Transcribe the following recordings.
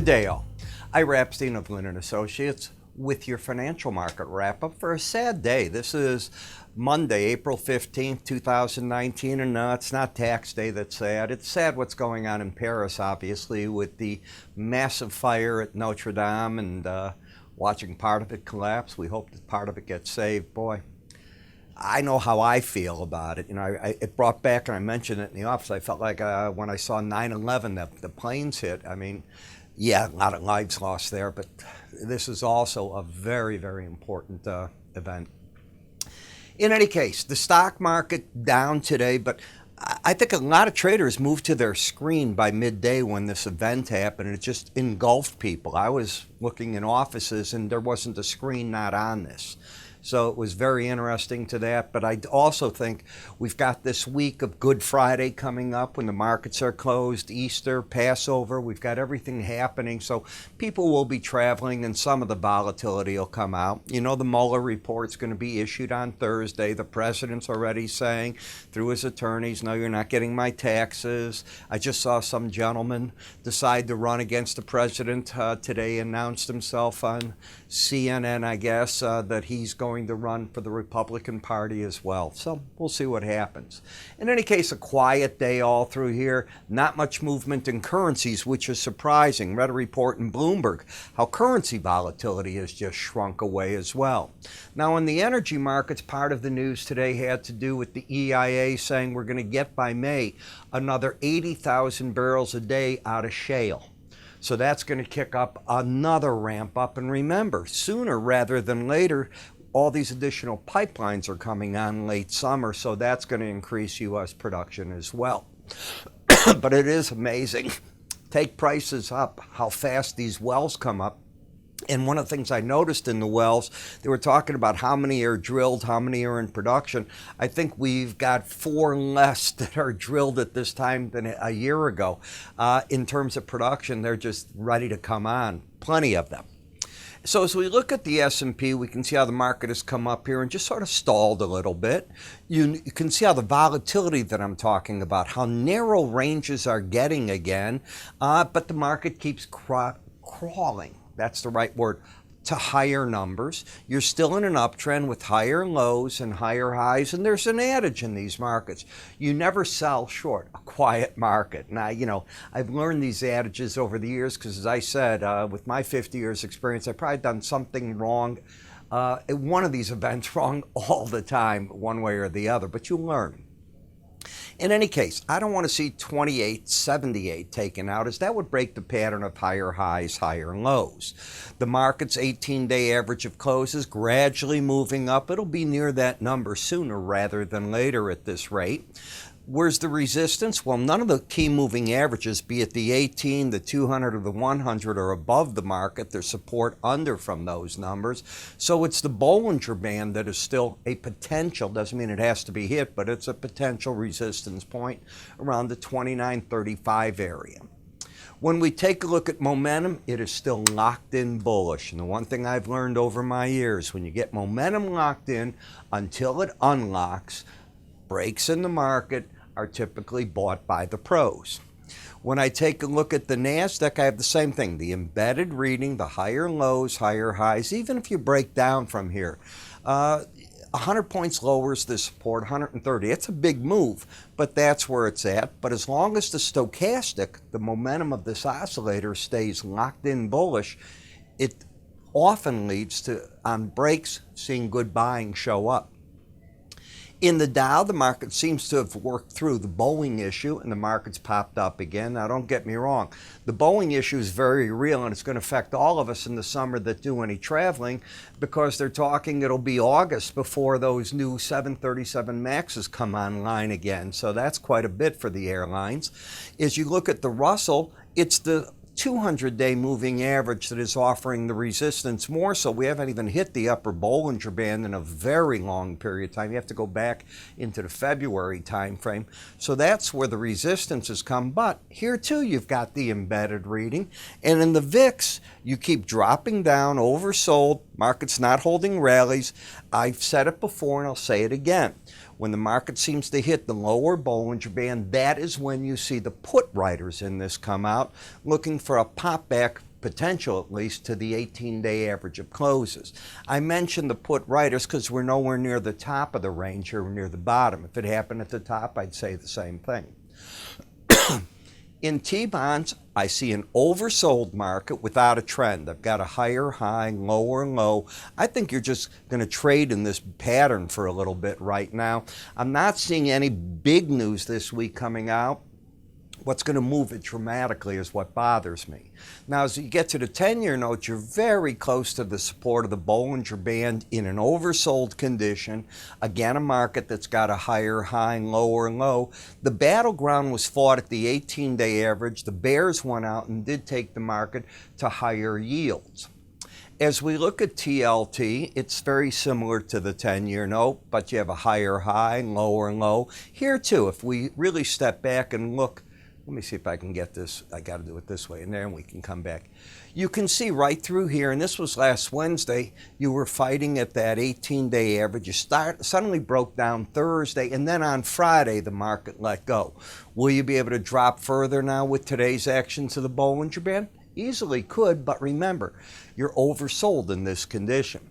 Good day, all. Ira Epstein of Linn Associates with your financial market wrap-up for a sad day. This is Monday, April 15th, 2019, and no, it's not tax day that's sad. It's sad what's going on in Paris, obviously, with the massive fire at Notre Dame and watching part of it collapse. We hope that part of it gets saved. Boy, I know how I feel about it. You know, it brought back, and I mentioned it in the office, I felt like when I saw 9/11, the planes hit. I mean, yeah, a lot of lives lost there, but this is also a very, very important event. In any case, the stock market down today, but I think a lot of traders moved to their screen by midday when this event happened, and it just engulfed people. I was looking in offices, and there wasn't a screen not on this. So it was very interesting to that. But I also think we've got this week of Good Friday coming up when the markets are closed, Easter, Passover. We've got everything happening. So people will be traveling and some of the volatility will come out. You know, the Mueller report's going to be issued on Thursday. The president's already saying through his attorneys, no, you're not getting my taxes. I just saw some gentleman decide to run against the president today, announced himself on CNN, I guess, that he's going to run for the Republican Party as well. So we'll see what happens. In any case, a quiet day all through here. Not much movement in currencies, which is surprising. Read a report in Bloomberg how currency volatility has just shrunk away as well. Now, in the energy markets, part of the news today had to do with the EIA saying we're going to get by May another 80,000 barrels a day out of shale. So that's going to kick up another ramp up. And remember, sooner rather than later, all these additional pipelines are coming on late summer, so that's going to increase U.S. production as well. But it is amazing. Take prices up, how fast these wells come up. And one of the things I noticed in the wells, they were talking about how many are drilled, how many are in production. I think we've got 4 less that are drilled at this time than a year ago. In terms of production, they're just ready to come on, plenty of them. So as we look at the S&P, we can see how the market has come up here and just sort of stalled a little bit. You can see how the volatility that I'm talking about, how narrow ranges are getting again, but the market keeps crawling. That's the right word, to higher numbers. You're still in an uptrend with higher lows and higher highs, and there's an adage in these markets. You never sell short a quiet market. Now, you know, I've learned these adages over the years because, as I said, with my 50 years experience, I've probably done something wrong at one of these events wrong all the time, one way or the other, but you learn. In any case, I don't want to see 28.78 taken out, as that would break the pattern of higher highs, higher lows. The market's 18-day average of closes gradually moving up. It'll be near that number sooner rather than later at this rate. Where's the resistance? Well, none of the key moving averages, be it the 18, the 200, or the 100, are above the market. There's support under from those numbers. So it's the Bollinger Band that is still a potential, doesn't mean it has to be hit, but it's a potential resistance point around the 29.35 area. When we take a look at momentum, it is still locked in bullish. And the one thing I've learned over my years, when you get momentum locked in until it unlocks, breaks in the market are typically bought by the pros. When I take a look at the NASDAQ, I have the same thing. The embedded reading, the higher lows, higher highs, even if you break down from here. 100 points lowers the support, 130. It's a big move, but that's where it's at. But as long as the stochastic, the momentum of this oscillator, stays locked in bullish, it often leads to, on breaks, seeing good buying show up. In the Dow, the market seems to have worked through the Boeing issue, and the market's popped up again. Now, don't get me wrong. The Boeing issue is very real, and it's going to affect all of us in the summer that do any traveling, because they're talking it'll be August before those new 737 MAXs come online again. So that's quite a bit for the airlines. As you look at the Russell, it's the 200-day moving average that is offering the resistance more so. We haven't even hit the upper Bollinger Band in a very long period of time. You have to go back into the February time frame. So that's where the resistance has come. But here too, you've got the embedded reading. And in the VIX, you keep dropping down, oversold. Market's not holding rallies. I've said it before and I'll say it again. When the market seems to hit the lower Bollinger Band, that is when you see the put writers in this come out looking for a pop back, potential at least, to the 18-day average of closes. I mentioned the put writers because we're nowhere near the top of the range here, we're near the bottom. If it happened at the top, I'd say the same thing. In T-bonds, I see an oversold market without a trend. I've got a higher high, lower low. I think you're just going to trade in this pattern for a little bit right now. I'm not seeing any big news this week coming out. What's going to move it dramatically is what bothers me. Now, as you get to the 10-year note, you're very close to the support of the Bollinger Band in an oversold condition. Again, a market that's got a higher high and lower low. The battleground was fought at the 18-day average. The bears went out and did take the market to higher yields. As we look at TLT, it's very similar to the 10-year note, but you have a higher high, lower low. Here, too, if we really step back and look, let me see if I can get this. I got to do it this way, and then we can come back. You can see right through here, and this was last Wednesday, you were fighting at that 18-day average. You suddenly broke down Thursday, and then on Friday, the market let go. Will you be able to drop further now with today's action to the Bollinger Band? Easily could, but remember, you're oversold in this condition.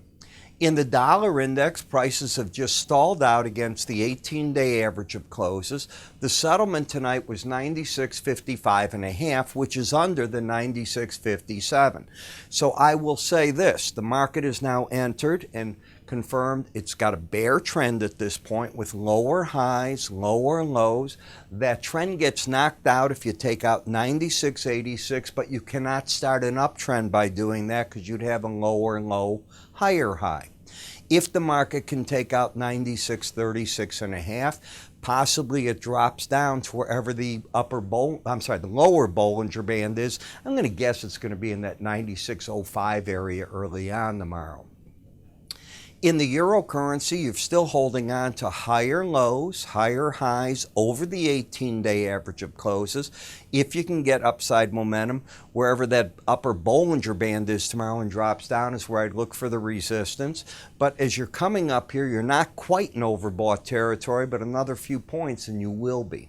In the dollar index, prices have just stalled out against the 18-day average of closes. The settlement tonight was 96.55.5, which is under the 96.57. So I will say this, the market is now entered and confirmed it's got a bear trend at this point with lower highs, lower lows. That trend gets knocked out if you take out 96.86, but you cannot start an uptrend by doing that because you'd have a lower low, higher high. If the market can take out 96.36.5, possibly it drops down to wherever the lower Bollinger Band is. I'm going to guess it's going to be in that 96.05 area early on tomorrow. In the eurocurrency, you're still holding on to higher lows, higher highs over the 18-day average of closes. If you can get upside momentum, wherever that upper Bollinger Band is tomorrow and drops down is where I'd look for the resistance. But as you're coming up here, you're not quite in overbought territory, but another few points and you will be.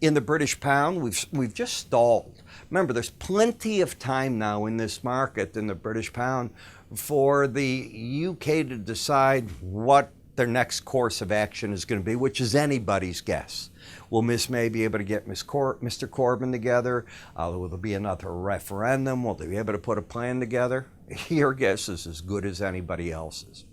In the British pound, we've just stalled. Remember, there's plenty of time now in this market in the British pound for the UK to decide what their next course of action is going to be, which is anybody's guess. Will Miss May be able to get Mr. Corbyn together? Will there be another referendum? Will they be able to put a plan together? Your guess is as good as anybody else's.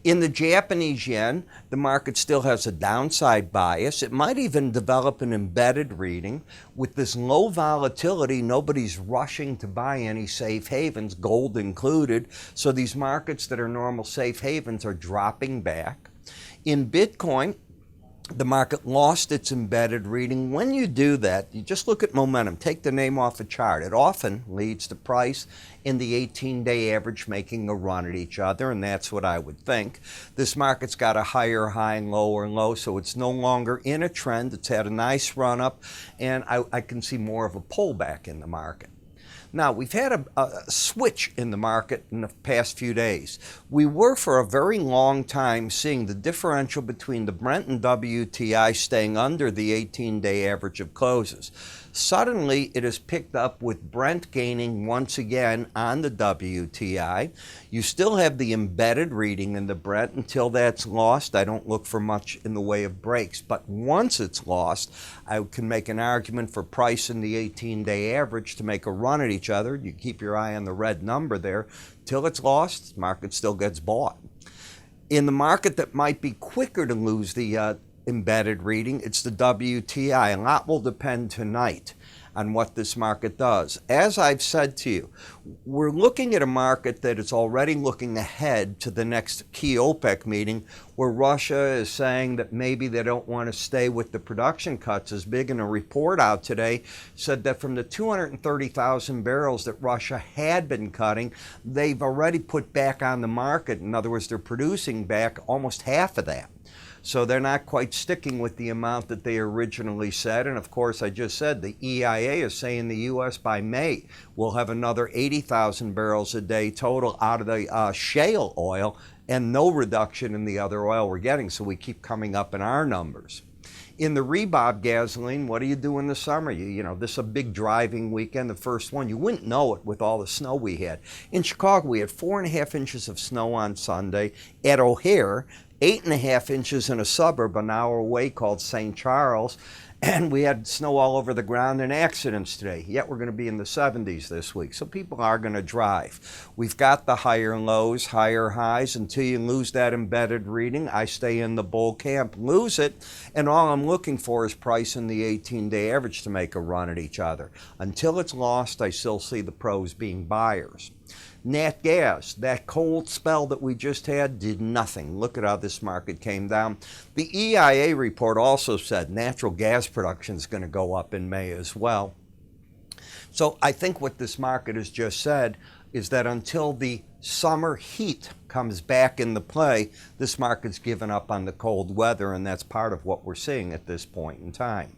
In the Japanese yen, the market still has a downside bias. It might even develop an embedded reading. With this low volatility, nobody's rushing to buy any safe havens, gold included. So these markets that are normal safe havens are dropping back. In Bitcoin, the market lost its embedded reading. When you do that, you just look at momentum. Take the name off a chart. It often leads to price in the 18-day average making a run at each other, and that's what I would think. This market's got a higher high and lower low, so it's no longer in a trend. It's had a nice run up, and I can see more of a pullback in the market. Now, we've had a switch in the market in the past few days. We were for a very long time seeing the differential between the Brent and WTI staying under the 18-day average of closes. Suddenly, it has picked up with Brent gaining once again on the WTI. You still have the embedded reading in the Brent. Until that's lost, I don't look for much in the way of breaks. But once it's lost, I can make an argument for price in the 18-day average to make a run at each other. You keep your eye on the red number there. Till it's lost, the market still gets bought. In the market that might be quicker to lose the embedded reading, it's the WTI. A lot will depend tonight on what this market does. As I've said to you, we're looking at a market that is already looking ahead to the next key OPEC meeting, where Russia is saying that maybe they don't want to stay with the production cuts as big. And a report out today said that from the 230,000 barrels that Russia had been cutting, they've already put back on the market. In other words, they're producing back almost half of that. So they're not quite sticking with the amount that they originally said. And of course, I just said the EIA is saying the U.S. by May will have another 80,000 barrels a day total out of the shale oil and no reduction in the other oil we're getting. So we keep coming up in our numbers. In the rebob gasoline, what do you do in the summer? You know, this is a big driving weekend, the first one. You wouldn't know it with all the snow we had. In Chicago, we had 4.5 inches of snow on Sunday. At O'Hare, 8.5 inches in a suburb an hour away called St. Charles. And we had snow all over the ground and accidents today. Yet we're going to be in the 70s this week. So people are going to drive. We've got the higher lows, higher highs. Until you lose that embedded reading, I stay in the bull camp. Lose it, and all I'm looking for is price in the 18-day average to make a run at each other. Until it's lost, I still see the pros being buyers. Nat gas, that cold spell that we just had did nothing. Look at how this market came down. The EIA report also said natural gas production is going to go up in May as well. So I think what this market has just said is that until the summer heat comes back into play, this market's given up on the cold weather, and that's part of what we're seeing at this point in time.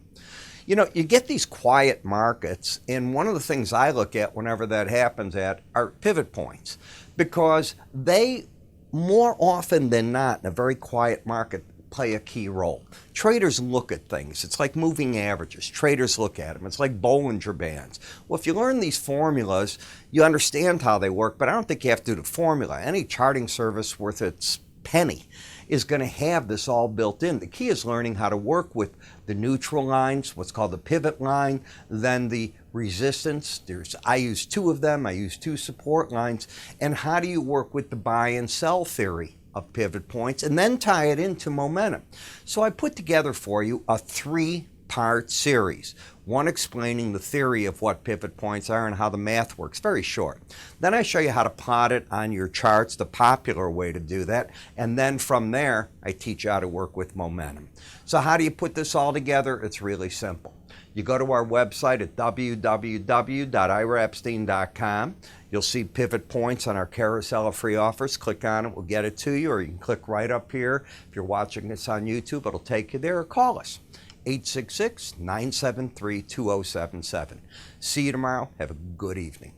You know, you get these quiet markets, and one of the things I look at whenever that happens are pivot points, because they, more often than not, in a very quiet market, play a key role. Traders look at things. It's like moving averages. Traders look at them. It's like Bollinger Bands. Well, if you learn these formulas, you understand how they work, but I don't think you have to do the formula. Any charting service worth its penny is going to have this all built in. The key is learning how to work with the neutral lines, what's called the pivot line, then the resistance. I use two of them. I use two support lines. And how do you work with the buy and sell theory of pivot points, and then tie it into momentum? So I put together for you a three-part series. One explaining the theory of what pivot points are and how the math works, very short. Then I show you how to plot it on your charts, the popular way to do that. And then from there, I teach you how to work with momentum. So how do you put this all together? It's really simple. You go to our website at www.iraepstein.com. You'll see pivot points on our carousel of free offers. Click on it, we'll get it to you, or you can click right up here. If you're watching this on YouTube, it'll take you there, or call us. 866-973-2077. See you tomorrow. Have a good evening.